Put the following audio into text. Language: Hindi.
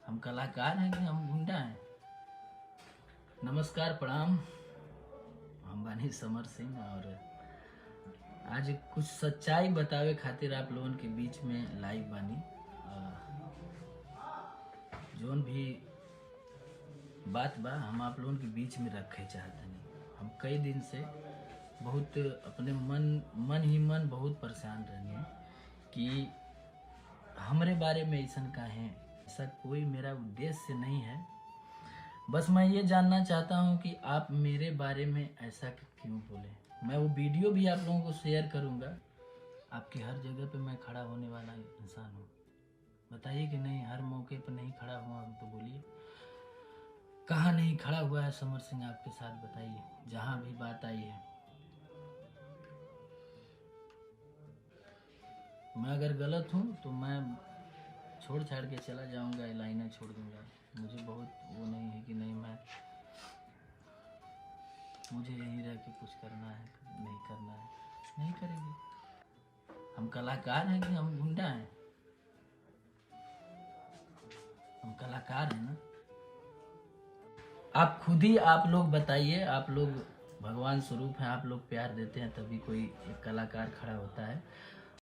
हम कलाकार हैं कि हम गुंडा हैं। नमस्कार, प्रणाम। हम बानी समर सिंह और आज कुछ सच्चाई बतावे खातिर आप लोगन के बीच में लाइव बानी। जोन भी बात बा हम आप लोगन के बीच में रखे चाहतनी। हम कई दिन से बहुत अपने मन बहुत परेशान रहने कि हमरे बारे में ऐसा काहे। ऐसा कोई मेरा उद्देश्य नहीं है, बस मैं ये जानना चाहता हूँ कि आप मेरे बारे में ऐसा क्यों बोले। मैं वो वीडियो भी आप लोगों को शेयर करूँगा। आपकी हर जगह पे मैं खड़ा होने वाला इंसान हूँ। बताइए कि नहीं, हर मौके पर नहीं खड़ा हुआ हूँ तो बोलिए कहाँ नहीं खड़ा हुआ है समर सिंह आपके साथ। बताइए, जहाँ भी बात आई है। मैं अगर गलत हूँ तो मैं छोड़ छाड़ के चला जाऊँगा, लाइनें छोड़ दूँगा। मुझे बहुत वो नहीं है कि नहीं, मुझे यहीं रह के कुछ करना है, नहीं करना है, नहीं करेंगे। हम कलाकार हैं कि हम गुंडा हैं? हम कलाकार हैं ना। आप खुद ही आप लोग बताइए। आप लोग भगवान स्वरूप हैं, आप लोग प्यार देते हैं तभी कोई एक कलाकार खड़ा होता है।